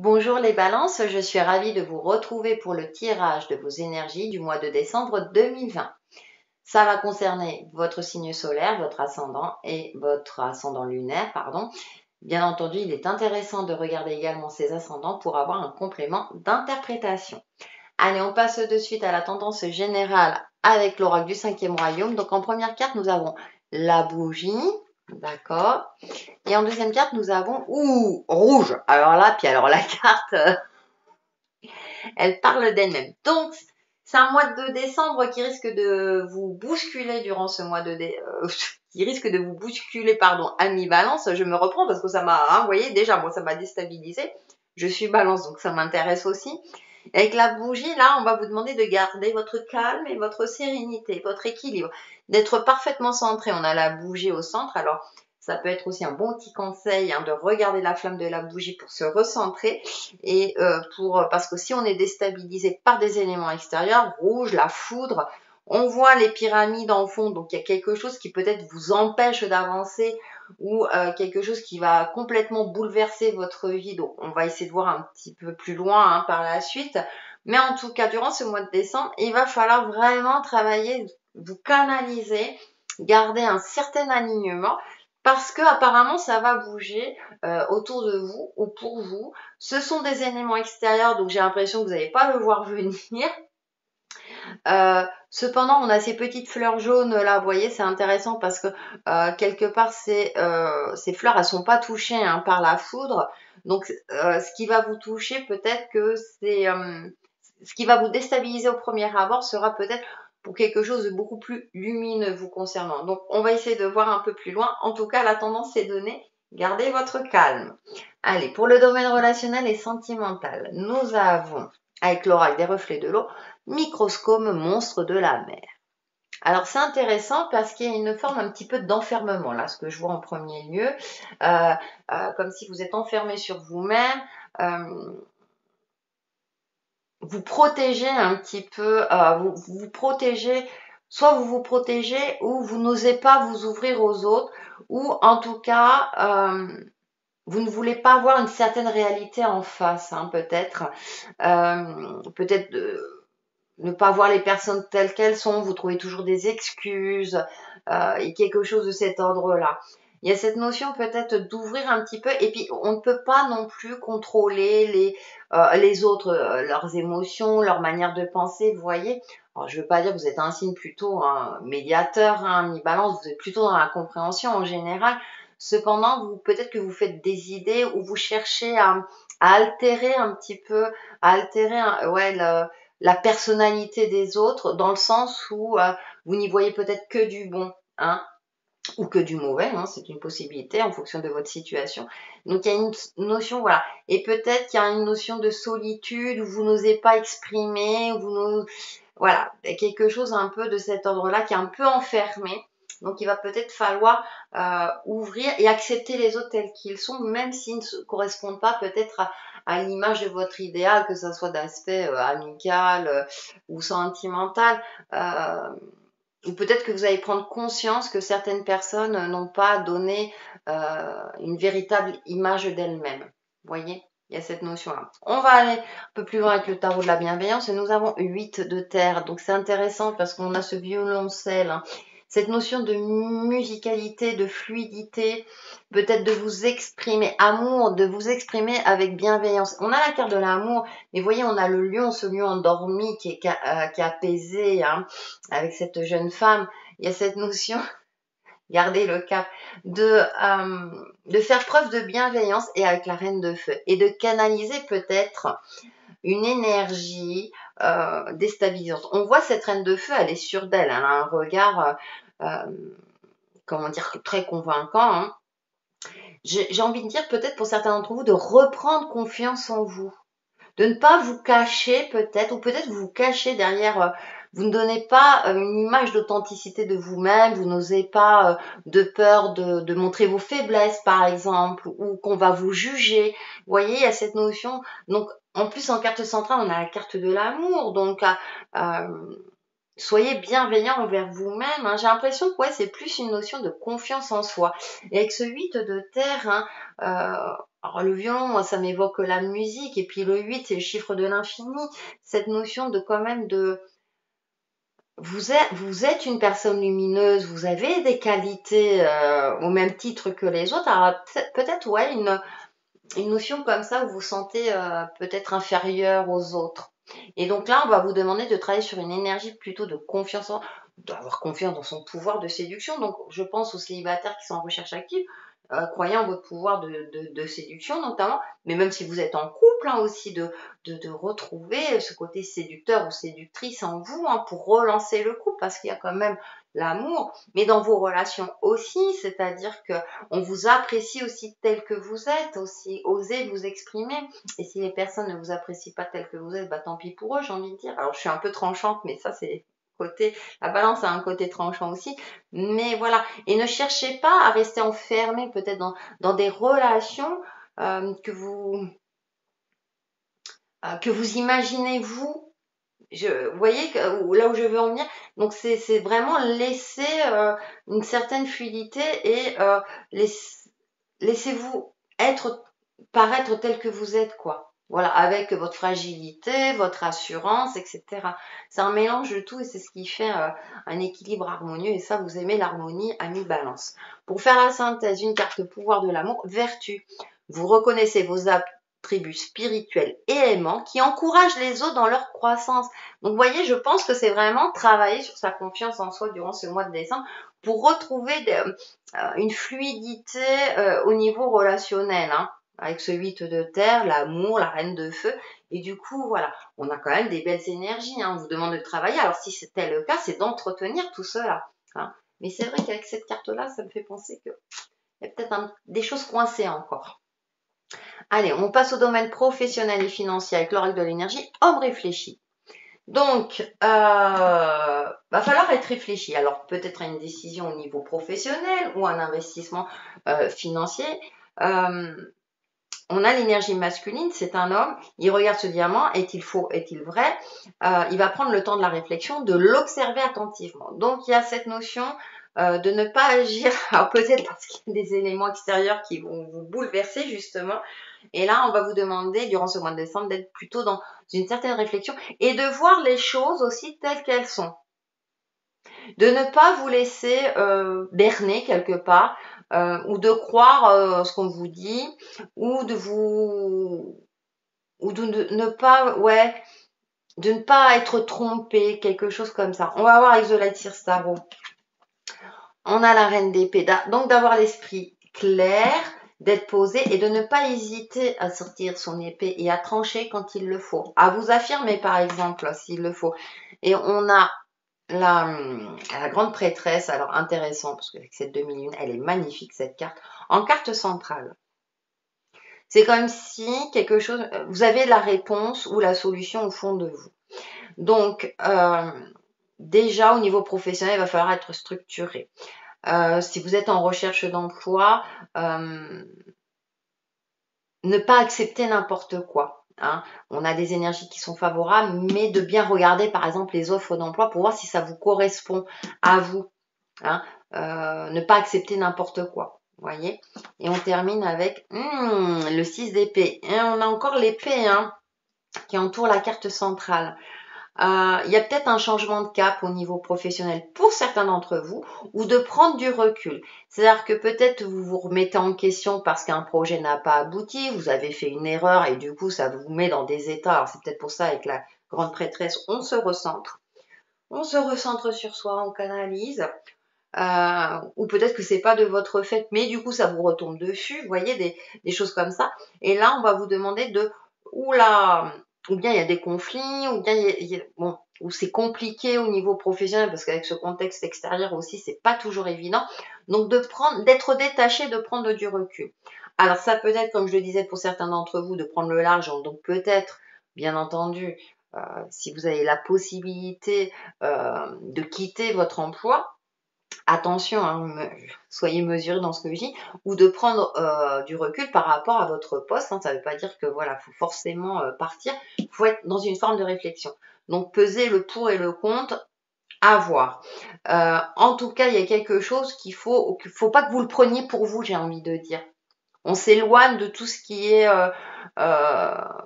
Bonjour les balances, je suis ravie de vous retrouver pour le tirage de vos énergies du mois de décembre 2020. Ça va concerner votre signe solaire, votre ascendant et votre ascendant lunaire, pardon. Bien entendu, il est intéressant de regarder également ces ascendants pour avoir un complément d'interprétation. Allez, on passe de suite à la tendance générale avec l'oracle du 5e royaume. Donc en première carte, nous avons la bougie, d'accord. Et en deuxième carte, nous avons rouge. Alors là, puis alors la carte, elle parle d'elle-même. Donc, c'est un mois de décembre qui risque de vous bousculer durant ce mois qui risque de vous bousculer, pardon, à mi-balance. Je me reprends parce que ça m'a, vous voyez, déjà, moi, ça m'a déstabilisé. Je suis balance, donc ça m'intéresse aussi. Avec la bougie, là, on va vous demander de garder votre calme et votre sérénité, votre équilibre, d'être parfaitement centré. On a la bougie au centre, alors ça peut être aussi un bon petit conseil de regarder la flamme de la bougie pour se recentrer et parce que si on est déstabilisé par des éléments extérieurs, rouge, la foudre, on voit les pyramides en fond, donc il y a quelque chose qui peut-être vous empêche d'avancer ou quelque chose qui va complètement bouleverser votre vie. Donc on va essayer de voir un petit peu plus loin par la suite. Mais en tout cas, durant ce mois de décembre, il va falloir vraiment travailler, vous canaliser, garder un certain alignement parce que apparemment ça va bouger autour de vous ou pour vous. Ce sont des éléments extérieurs, donc j'ai l'impression que vous n'allez pas le voir venir. Cependant, on a ces petites fleurs jaunes là, vous voyez, c'est intéressant parce que quelque part, ces fleurs, elles sont pas touchées par la foudre. Donc, ce qui va vous toucher, peut-être que c'est ce qui va vous déstabiliser au premier abord sera peut-être pour quelque chose de beaucoup plus lumineux vous concernant. Donc, on va essayer de voir un peu plus loin. En tout cas, la tendance est donnée. Gardez votre calme. Allez, pour le domaine relationnel et sentimental, nous avons, avec l'oracle des reflets de l'eau, microscope monstre de la mer. Alors c'est intéressant parce qu'il y a une forme un petit peu d'enfermement là, ce que je vois en premier lieu, comme si vous êtes enfermé sur vous-même, vous protégez un petit peu, vous protégez, soit vous vous protégez ou vous n'osez pas vous ouvrir aux autres, ou en tout cas, vous ne voulez pas voir une certaine réalité en face, peut-être, peut-être ne pas voir les personnes telles qu'elles sont, vous trouvez toujours des excuses et quelque chose de cet ordre-là. Il y a cette notion peut-être d'ouvrir un petit peu et puis on ne peut pas non plus contrôler les autres, leurs émotions, leur manière de penser, vous voyez. Alors je ne veux pas dire que vous êtes un signe plutôt médiateur, mi-balance, vous êtes plutôt dans la compréhension en général. Cependant, peut-être que vous faites des idées ou vous cherchez à altérer un petit peu, à altérer la personnalité des autres dans le sens où vous n'y voyez peut-être que du bon, ou que du mauvais, c'est une possibilité en fonction de votre situation. Donc il y a une notion, voilà, et peut-être qu'il y a une notion de solitude où vous n'osez pas exprimer, voilà, quelque chose un peu de cet ordre-là qui est un peu enfermé. Donc il va peut-être falloir ouvrir et accepter les autres tels qu'ils sont, même s'ils ne correspondent pas peut-être à l'image de votre idéal, que ce soit d'aspect amical ou sentimental. Ou peut-être que vous allez prendre conscience que certaines personnes n'ont pas donné une véritable image d'elles-mêmes. Vous voyez, il y a cette notion-là. On va aller un peu plus loin avec le tarot de la bienveillance et nous avons 8 de terre. Donc c'est intéressant parce qu'on a ce violoncelle, cette notion de musicalité, de fluidité, peut-être de vous exprimer amour, de vous exprimer avec bienveillance. On a la carte de l'amour, mais vous voyez, on a le lion, ce lion endormi qui est apaisé, avec cette jeune femme. Il y a cette notion, gardez le cap, de faire preuve de bienveillance et avec la reine de feu et de canaliser peut-être une énergie déstabilisante. On voit cette reine de feu, elle est sûre d'elle, elle a un regard, comment dire, très convaincant. J'ai envie de dire peut-être pour certains d'entre vous de reprendre confiance en vous, de ne pas vous cacher peut-être, ou peut-être vous cacher derrière, vous ne donnez pas une image d'authenticité de vous-même, vous n'osez pas de peur de montrer vos faiblesses par exemple, ou qu'on va vous juger. Vous voyez, il y a cette notion. Donc en plus en carte centrale, on a la carte de l'amour, donc soyez bienveillant envers vous-même. J'ai l'impression que c'est plus une notion de confiance en soi. Et avec ce 8 de terre, Alors le violon, moi, ça m'évoque la musique, et puis le 8, c'est le chiffre de l'infini. Cette notion de quand même de... vous êtes une personne lumineuse, vous avez des qualités au même titre que les autres. Alors peut-être, ouais, une notion comme ça où vous vous sentez peut-être inférieur aux autres. Et donc là, on va vous demander de travailler sur une énergie plutôt de confiance, d'avoir confiance dans son pouvoir de séduction. Donc je pense aux célibataires qui sont en recherche active, croyant en votre pouvoir de séduction notamment, mais même si vous êtes en couple hein, aussi, de retrouver ce côté séducteur ou séductrice en vous hein, pour relancer le couple, parce qu'il y a quand même l'amour, mais dans vos relations aussi, c'est-à-dire que on vous apprécie aussi tel que vous êtes, aussi osez vous exprimer. Et si les personnes ne vous apprécient pas tel que vous êtes, bah tant pis pour eux, j'ai envie de dire. Alors je suis un peu tranchante, mais ça c'est côté, la balance a un côté tranchant aussi. Mais voilà. Et ne cherchez pas à rester enfermé peut-être dans des relations que vous imaginez vous. Vous voyez là où je veux en venir. Donc c'est vraiment laisser une certaine fluidité et laissez-vous paraître tel que vous êtes, quoi. Voilà, avec votre fragilité, votre assurance, etc. C'est un mélange de tout et c'est ce qui fait un équilibre harmonieux. Et ça, vous aimez l'harmonie à mi-balance. Pour faire la synthèse, une carte pouvoir de l'amour, vertu. Vous reconnaissez vos attributs spirituels et aimants qui encouragent les autres dans leur croissance. Donc, vous voyez, je pense que c'est vraiment travailler sur sa confiance en soi durant ce mois de décembre pour retrouver une fluidité au niveau relationnel, hein, avec ce 8 de terre, l'amour, la reine de feu. Et du coup, voilà, on a quand même des belles énergies. Hein, on vous demande de travailler. Alors, si c'était le cas, c'est d'entretenir tout cela. Hein. Mais c'est vrai qu'avec cette carte-là, ça me fait penser qu'il y a peut-être des choses coincées encore. Allez, on passe au domaine professionnel et financier avec l'oracle de l'énergie. Homme réfléchi. Donc, va falloir être réfléchi. Alors, peut-être à une décision au niveau professionnel ou un investissement financier. On a l'énergie masculine, c'est un homme, il regarde ce diamant, est-il faux, est-il vrai il va prendre le temps de la réflexion, de l'observer attentivement. Donc, il y a cette notion de ne pas agir, alors peut-être parce qu'il y a des éléments extérieurs qui vont vous bouleverser justement, et là, on va vous demander, durant ce mois de décembre, d'être plutôt dans une certaine réflexion et de voir les choses aussi telles qu'elles sont. De ne pas vous laisser berner quelque part ou de croire ce qu'on vous dit ou de ne pas de ne pas être trompé, quelque chose comme ça. On va voir avec The Lightyear Starro. On a la reine d'épée, donc d'avoir l'esprit clair, d'être posé et de ne pas hésiter à sortir son épée et à trancher quand il le faut. À vous affirmer par exemple s'il le faut. Et on a la grande prêtresse, alors intéressant parce qu'avec cette demi-lune, elle est magnifique cette carte, en carte centrale. C'est comme si quelque chose, vous avez la réponse ou la solution au fond de vous. Donc, déjà au niveau professionnel, il va falloir être structuré. Si vous êtes en recherche d'emploi, ne pas accepter n'importe quoi. Hein. On a des énergies qui sont favorables, mais de bien regarder par exemple les offres d'emploi pour voir si ça vous correspond à vous. Hein. Ne pas accepter n'importe quoi. Voyez. Et on termine avec le 6 d'épée. Et on a encore l'épée hein, qui entoure la carte centrale. Il y a peut-être un changement de cap au niveau professionnel pour certains d'entre vous ou de prendre du recul. C'est-à-dire que peut-être vous vous remettez en question parce qu'un projet n'a pas abouti, vous avez fait une erreur et du coup ça vous met dans des états. Alors c'est peut-être pour ça avec la grande prêtresse, on se recentre. On se recentre sur soi, on canalise. Ou peut-être que c'est pas de votre fait, mais du coup ça vous retombe dessus, vous voyez, des choses comme ça. Et là, on va vous demander de, oula, ou bien il y a des conflits, ou bien bon, ou c'est compliqué au niveau professionnel parce qu'avec ce contexte extérieur aussi, c'est pas toujours évident. Donc d'être détaché, de prendre du recul. Alors ça peut être, comme je le disais pour certains d'entre vous, de prendre le large, donc peut-être, bien entendu, si vous avez la possibilité de quitter votre emploi, attention, hein, soyez mesurés dans ce que je dis, ou de prendre du recul par rapport à votre poste. Hein, ça ne veut pas dire que voilà, faut forcément partir. Il faut être dans une forme de réflexion. Donc peser le pour et le contre, à voir. En tout cas, il y a quelque chose qu'il faut pas que vous le preniez pour vous, j'ai envie de dire. On s'éloigne de tout ce qui est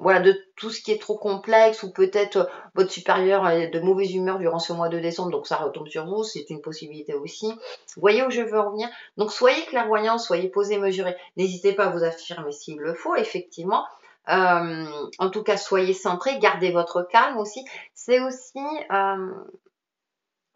voilà, de tout ce qui est trop complexe, ou peut-être votre supérieur est de mauvaise humeur durant ce mois de décembre, donc ça retombe sur vous, c'est une possibilité aussi. Vous voyez où je veux en venir? Donc soyez clairvoyant, soyez posé, mesuré. N'hésitez pas à vous affirmer s'il le faut, effectivement. En tout cas, soyez centré, gardez votre calme aussi. C'est aussi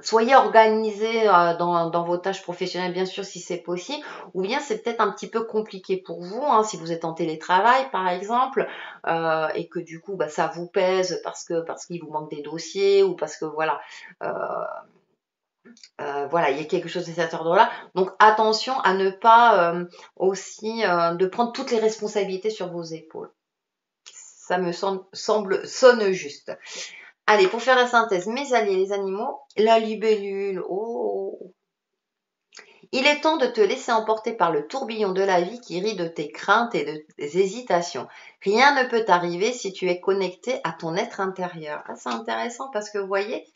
soyez organisé dans vos tâches professionnelles, bien sûr, si c'est possible, ou bien c'est peut-être un petit peu compliqué pour vous, hein, si vous êtes en télétravail, par exemple, et que du coup, bah, ça vous pèse parce qu'il vous manque des dossiers, ou parce que voilà, euh, voilà, il y a quelque chose de cet ordre-là. Donc attention à ne pas aussi de prendre toutes les responsabilités sur vos épaules. Ça me sonne juste. Allez, pour faire la synthèse, mes alliés, les animaux, la libellule, oh, il est temps de te laisser emporter par le tourbillon de la vie qui rit de tes craintes et de tes hésitations. Rien ne peut t'arriver si tu es connecté à ton être intérieur. Ah, c'est intéressant parce que vous voyez,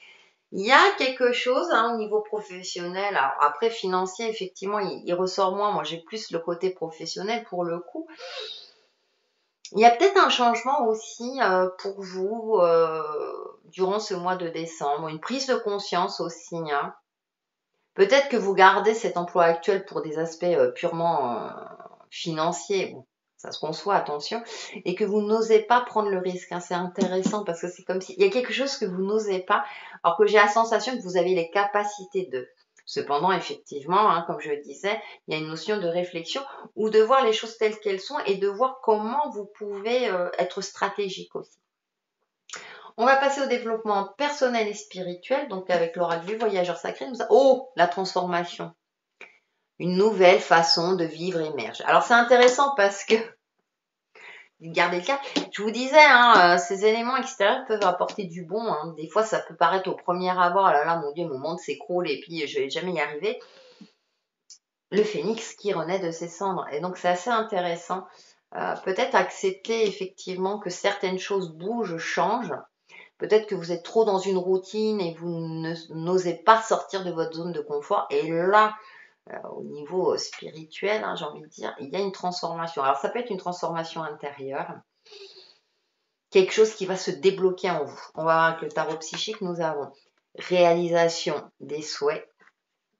il y a quelque chose hein, au niveau professionnel. Alors, après, financier, effectivement, il ressort moins. Moi, j'ai plus le côté professionnel pour le coup. Il y a peut-être un changement aussi pour vous durant ce mois de décembre, une prise de conscience aussi. Hein. Peut-être que vous gardez cet emploi actuel pour des aspects purement financiers, bon, ça se conçoit, attention, et que vous n'osez pas prendre le risque. Hein. C'est intéressant parce que c'est comme s'il y a quelque chose que vous n'osez pas, alors que j'ai la sensation que vous avez les capacités de. Cependant, effectivement, hein, comme je le disais, il y a une notion de réflexion ou de voir les choses telles qu'elles sont et de voir comment vous pouvez être stratégique aussi. On va passer au développement personnel et spirituel, donc avec l'oracle du voyageur sacré. Oh, la transformation. Une nouvelle façon de vivre émerge. Alors c'est intéressant parce que, gardez le cas, je vous disais, hein, ces éléments extérieurs peuvent apporter du bon. Hein. Des fois, ça peut paraître au premier abord, oh là là, mon Dieu, mon monde s'écroule et puis je vais jamais y arriver. Le phénix qui renaît de ses cendres. Et donc c'est assez intéressant. Peut-être accepter effectivement que certaines choses bougent, changent. Peut-être que vous êtes trop dans une routine et vous n'osez pas sortir de votre zone de confort. Et là, au niveau spirituel, hein, j'ai envie de dire, il y a une transformation. Alors ça peut être une transformation intérieure, quelque chose qui va se débloquer en vous. On va voir avec le tarot psychique, nous avons réalisation des souhaits.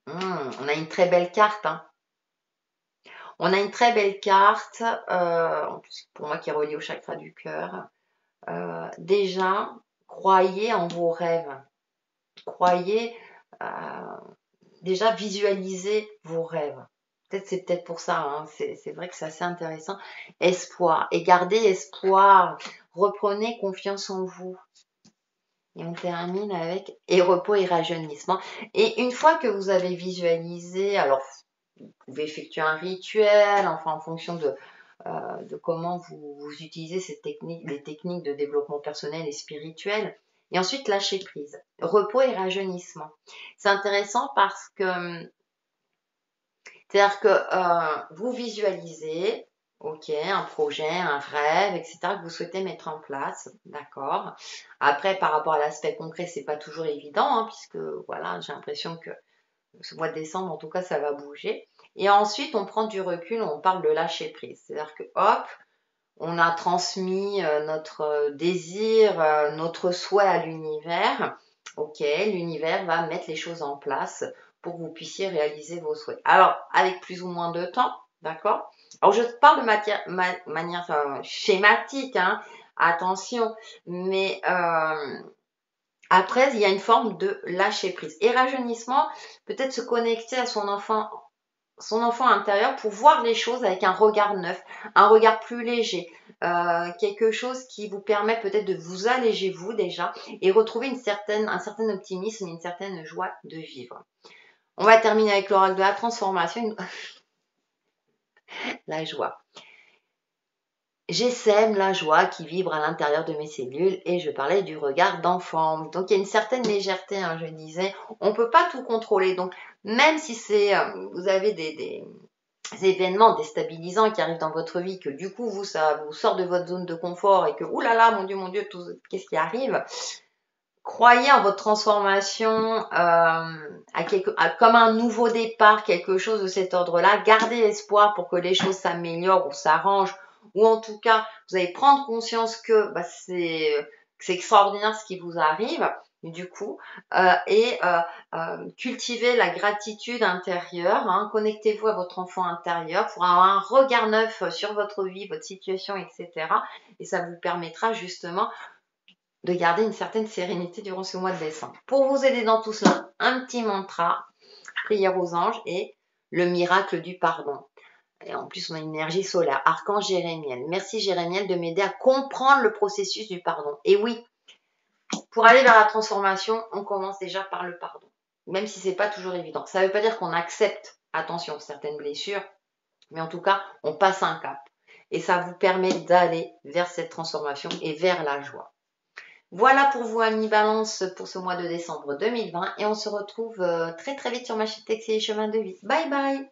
On a une très belle carte. Hein. On a une très belle carte, en plus pour moi qui est reliée au chakra du cœur. Déjà, croyez en vos rêves. Croyez, déjà visualisez vos rêves. C'est peut-être pour ça, hein. C'est vrai que c'est assez intéressant. Espoir, et gardez espoir. Reprenez confiance en vous. Et on termine avec et repos et rajeunissement. Et une fois que vous avez visualisé, alors vous pouvez effectuer un rituel, enfin en fonction de comment vous utilisez les techniques de développement personnel et spirituel. Et ensuite, lâcher prise. Repos et rajeunissement. C'est intéressant parce que, c'est-à-dire que vous visualisez, ok, un projet, un rêve, etc., que vous souhaitez mettre en place, d'accord. Après, par rapport à l'aspect concret, c'est pas toujours évident, hein, puisque voilà, j'ai l'impression que ce mois de décembre, en tout cas, ça va bouger. Et ensuite, on prend du recul, on parle de lâcher prise. C'est-à-dire que, hop, on a transmis notre désir, notre souhait à l'univers. Ok, l'univers va mettre les choses en place pour que vous puissiez réaliser vos souhaits. Alors, avec plus ou moins de temps, d'accord. Alors, je parle de manière schématique, hein, attention, mais après, il y a une forme de lâcher prise. Et rajeunissement, peut-être se connecter à son enfant intérieur pour voir les choses avec un regard neuf, un regard plus léger, quelque chose qui vous permet peut-être de vous alléger vous déjà et retrouver un certain optimisme, une certaine joie de vivre. On va terminer avec l'oracle de la transformation, la joie. J'essaime la joie qui vibre à l'intérieur de mes cellules et je parlais du regard d'enfant. Donc il y a une certaine légèreté, hein, je disais. On ne peut pas tout contrôler. Donc même si vous avez des événements déstabilisants qui arrivent dans votre vie, que du coup ça vous sort de votre zone de confort et que oulala, mon Dieu, qu'est-ce qui arrive? croyez en votre transformation comme un nouveau départ, quelque chose de cet ordre-là. Gardez espoir pour que les choses s'améliorent ou s'arrangent, ou en tout cas, vous allez prendre conscience que c'est extraordinaire ce qui vous arrive, du coup, cultivez la gratitude intérieure, hein, connectez-vous à votre enfant intérieur pour avoir un regard neuf sur votre vie, votre situation, etc. Et ça vous permettra justement de garder une certaine sérénité durant ce mois de décembre. Pour vous aider dans tout cela, un petit mantra, prière aux anges et le miracle du pardon. Et en plus, on a une énergie solaire. Archange Jérémiel. Merci Jérémiel de m'aider à comprendre le processus du pardon. Et oui, pour aller vers la transformation, on commence déjà par le pardon. Même si c'est pas toujours évident. Ça ne veut pas dire qu'on accepte, attention, certaines blessures, mais en tout cas, on passe un cap. Et ça vous permet d'aller vers cette transformation et vers la joie. Voilà pour vous, amis Balance, pour ce mois de décembre 2020. Et on se retrouve très très vite sur ma chaîne Texte et Chemin de Vie. Bye bye!